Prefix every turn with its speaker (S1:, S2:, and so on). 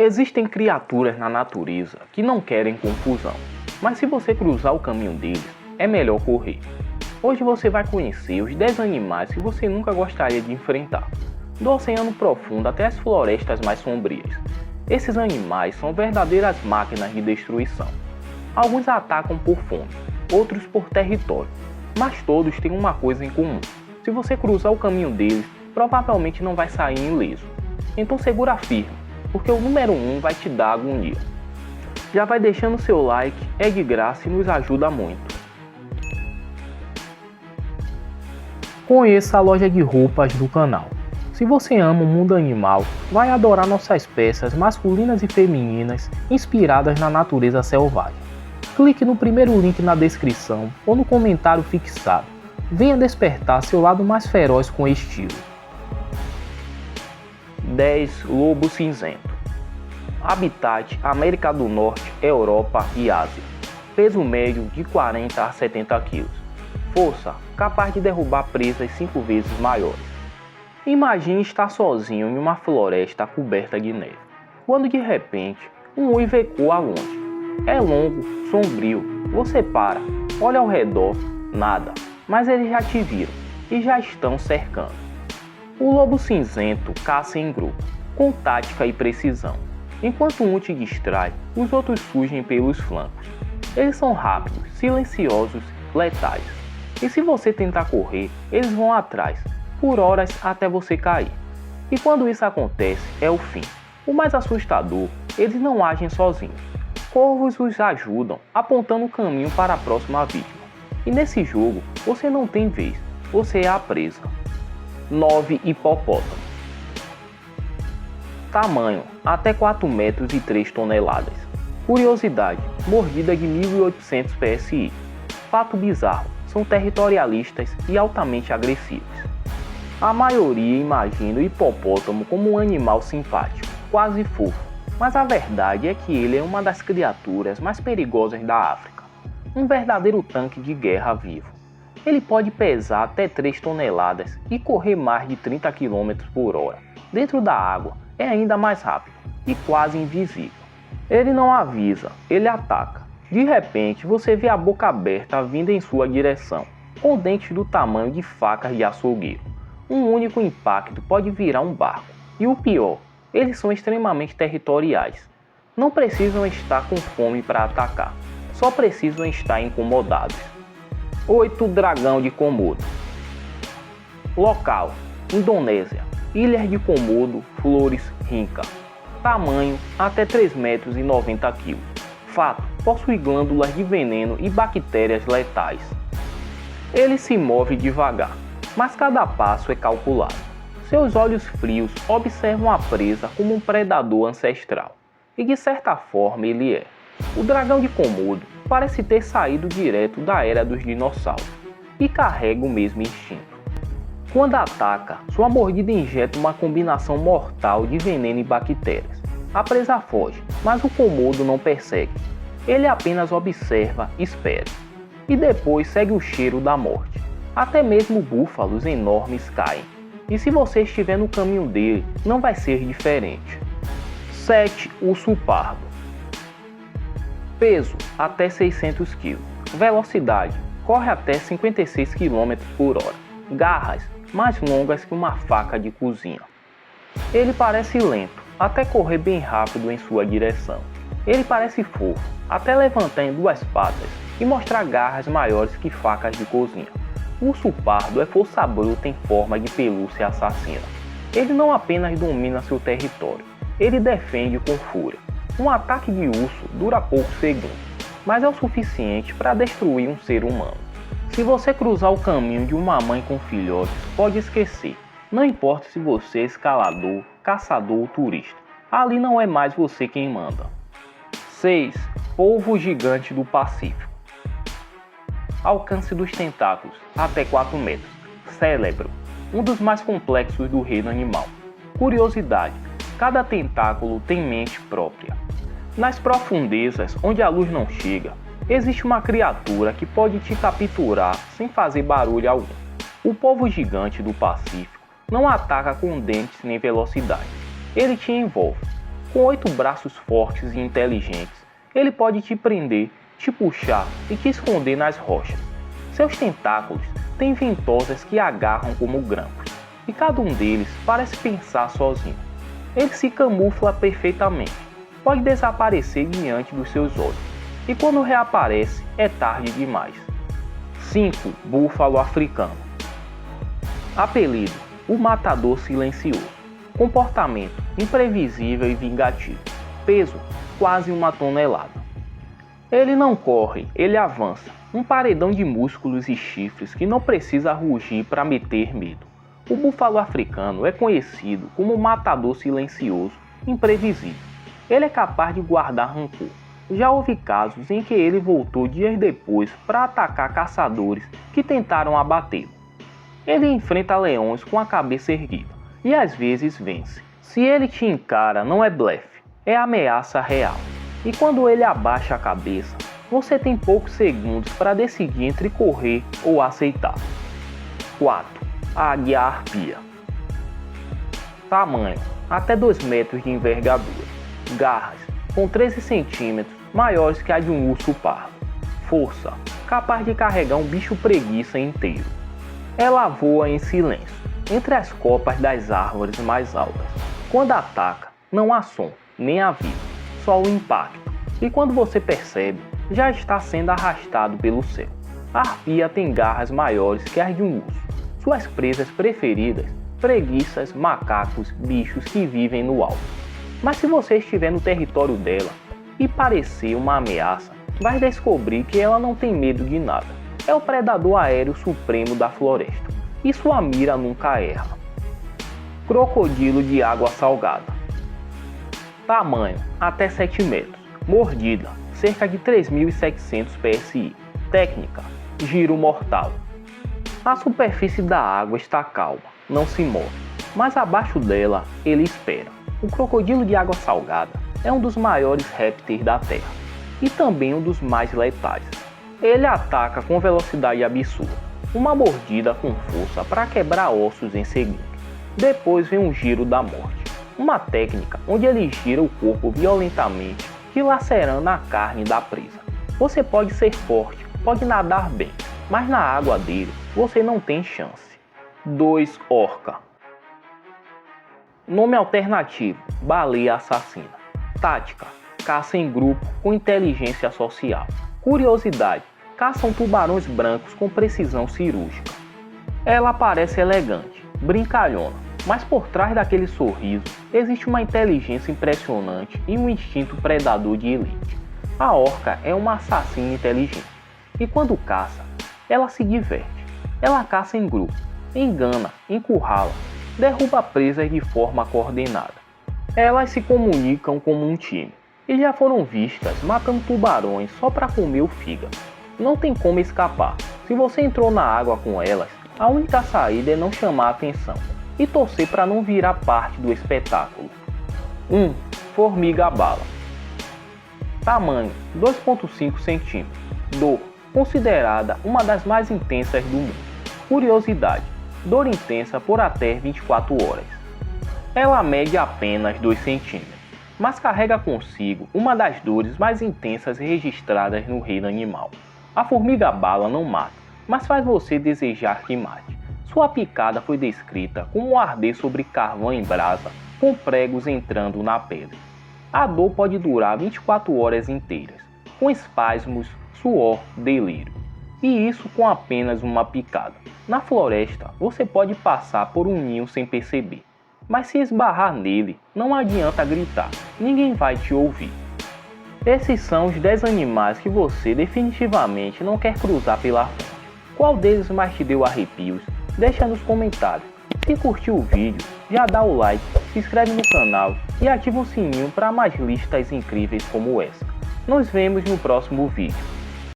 S1: Existem criaturas na natureza que não querem confusão, mas se você cruzar o caminho deles, é melhor correr. Hoje você vai conhecer os 10 animais que você nunca gostaria de enfrentar, do oceano profundo até as florestas mais sombrias. Esses animais são verdadeiras máquinas de destruição. Alguns atacam por fome, outros por território, mas todos têm uma coisa em comum. Se você cruzar o caminho deles, provavelmente não vai sair ileso. Então segura firme, porque o número 1 vai te dar agonia. Já vai deixando seu like, é de graça e nos ajuda muito. Conheça a loja de roupas do canal. Se você ama o mundo animal, vai adorar nossas peças masculinas e femininas inspiradas na natureza selvagem. Clique no primeiro link na descrição ou no comentário fixado. Venha despertar seu lado mais feroz com estilo. 10 Lobo cinzento. Habitat América do Norte, Europa e Ásia. Peso médio de 40 a 70 kg. Força capaz de derrubar presas 5 vezes maiores. Imagine estar sozinho em uma floresta coberta de neve, quando de repente um uivo ecoa longe. É longo, sombrio, você para, olha ao redor, nada, mas eles já te viram e já estão cercando. O lobo cinzento caça em grupo, com tática e precisão. Enquanto um te distrai, os outros surgem pelos flancos. Eles são rápidos, silenciosos, letais. E se você tentar correr, eles vão atrás, por horas até você cair. E quando isso acontece, é o fim. O mais assustador, eles não agem sozinhos. Corvos os ajudam, apontando o caminho para a próxima vítima. E nesse jogo, você não tem vez, você é a presa. 9 Hipopótamo. Tamanho, até 4 metros e 3 toneladas. Curiosidade, mordida de 1800 PSI. Fato bizarro, são territorialistas e altamente agressivos. A maioria imagina o hipopótamo como um animal simpático, quase fofo, mas a verdade é que ele é uma das criaturas mais perigosas da África. Um verdadeiro tanque de guerra vivo. Ele pode pesar até 3 toneladas e correr mais de 30 km por hora. Dentro da água é ainda mais rápido e quase invisível. Ele não avisa, ele ataca. De repente você vê a boca aberta vindo em sua direção, com dentes do tamanho de facas de açougueiro. Um único impacto pode virar um barco. E o pior, eles são extremamente territoriais. Não precisam estar com fome para atacar, só precisam estar incomodados. 8 Dragão de Komodo. Local: Indonésia. Ilhas de Komodo, Flores, Rinca. Tamanho: até 3,90 metros e 90 kg. Fato: possui glândulas de veneno e bactérias letais. Ele se move devagar, mas cada passo é calculado. Seus olhos frios observam a presa como um predador ancestral. E de certa forma ele é. O dragão de Komodo parece ter saído direto da era dos dinossauros e carrega o mesmo instinto. Quando ataca, sua mordida injeta uma combinação mortal de veneno e bactérias. A presa foge, mas o Komodo não persegue. Ele apenas observa e espera. E depois segue o cheiro da morte. Até mesmo búfalos enormes caem. E se você estiver no caminho dele, não vai ser diferente. 7 Urso pardo. Peso: até 600 kg. Velocidade: corre até 56 km por hora. Garras: mais longas que uma faca de cozinha. Ele parece lento, até correr bem rápido em sua direção. Ele parece fofo, até levantar em 2 patas e mostrar garras maiores que facas de cozinha. O urso pardo é força bruta em forma de pelúcia assassina. Ele não apenas domina seu território, ele defende com fúria. Um ataque de urso dura poucos segundos, mas é o suficiente para destruir um ser humano. Se você cruzar o caminho de uma mãe com filhotes, pode esquecer. Não importa se você é escalador, caçador ou turista. Ali não é mais você quem manda. 6 Polvo gigante do Pacífico. Alcance dos tentáculos: até 4 metros. Cérebro: um dos mais complexos do reino animal. Curiosidade: cada tentáculo tem mente própria. Nas profundezas, onde a luz não chega, existe uma criatura que pode te capturar sem fazer barulho algum. O polvo gigante do Pacífico não ataca com dentes nem velocidade. Ele te envolve. Com 8 braços fortes e inteligentes, ele pode te prender, te puxar e te esconder nas rochas. Seus tentáculos têm ventosas que agarram como grampos, e cada um deles parece pensar sozinho. Ele se camufla perfeitamente, pode desaparecer diante dos seus olhos, e quando reaparece é tarde demais. 5. Búfalo africano. Apelido: o matador silencioso. Comportamento: imprevisível e vingativo. Peso: quase 1 tonelada. Ele não corre, ele avança. Um paredão de músculos e chifres que não precisa rugir para meter medo. O búfalo africano é conhecido como matador silencioso, imprevisível. Ele é capaz de guardar rancor. Já houve casos em que ele voltou dias depois para atacar caçadores que tentaram abatê-lo. Ele enfrenta leões com a cabeça erguida e às vezes vence. Se ele te encara, não é blefe, é ameaça real. E quando ele abaixa a cabeça, você tem poucos segundos para decidir entre correr ou aceitar. 4. Águia arpia. Tamanho: até 2 metros de envergadura. Garras: com 13 centímetros, maiores que a de um urso pardo. Força: capaz de carregar um bicho preguiça inteiro. Ela voa em silêncio, entre as copas das árvores mais altas. Quando ataca, não há som, nem aviso, só o impacto. E quando você percebe, já está sendo arrastado pelo céu. A arpia tem garras maiores que as de um urso. Suas presas preferidas: preguiças, macacos, bichos que vivem no alto. Mas se você estiver no território dela e parecer uma ameaça, vai descobrir que ela não tem medo de nada. É o predador aéreo supremo da floresta, e sua mira nunca erra. Crocodilo de água salgada. Tamanho: até 7 metros. Mordida: cerca de 3.700 psi. Técnica: giro mortal. A superfície da água está calma, não se move, mas abaixo dela ele espera. O crocodilo de água salgada é um dos maiores répteis da Terra e também um dos mais letais. Ele ataca com velocidade absurda, uma mordida com força para quebrar ossos em segundos. Depois vem um giro da morte, uma técnica onde ele gira o corpo violentamente, dilacerando a carne da presa. Você pode ser forte, pode nadar bem, mas na água dele você não tem chance. 2. Orca. Nome alternativo: baleia assassina. Tática: caça em grupo com inteligência social. Curiosidade: caçam tubarões brancos com precisão cirúrgica. Ela parece elegante, brincalhona, mas por trás daquele sorriso existe uma inteligência impressionante e um instinto predador de elite. A orca é uma assassina inteligente, e quando caça, ela se diverte. Ela caça em grupo, engana, encurrala, derruba presas de forma coordenada. Elas se comunicam como um time, e já foram vistas matando tubarões só para comer o fígado. Não tem como escapar. Se você entrou na água com elas, a única saída é não chamar a atenção e torcer para não virar parte do espetáculo. 1. Formiga-bala. Tamanho: 2,5 cm. Dor: considerada uma das mais intensas do mundo. Curiosidade: dor intensa por até 24 horas. Ela mede apenas 2 cm, mas carrega consigo uma das dores mais intensas registradas no reino animal. A formiga-bala não mata, mas faz você desejar que mate. Sua picada foi descrita como um arder sobre carvão em brasa, com pregos entrando na pele. A dor pode durar 24 horas inteiras, com espasmos, suor, delírio. E isso com apenas uma picada. Na floresta, você pode passar por um ninho sem perceber, mas se esbarrar nele, não adianta gritar, ninguém vai te ouvir. Esses são os 10 animais que você definitivamente não quer cruzar pela frente. Qual deles mais te deu arrepios? Deixa nos comentários. Se curtiu o vídeo, já dá o like, se inscreve no canal e ativa o sininho para mais listas incríveis como essa. Nos vemos no próximo vídeo.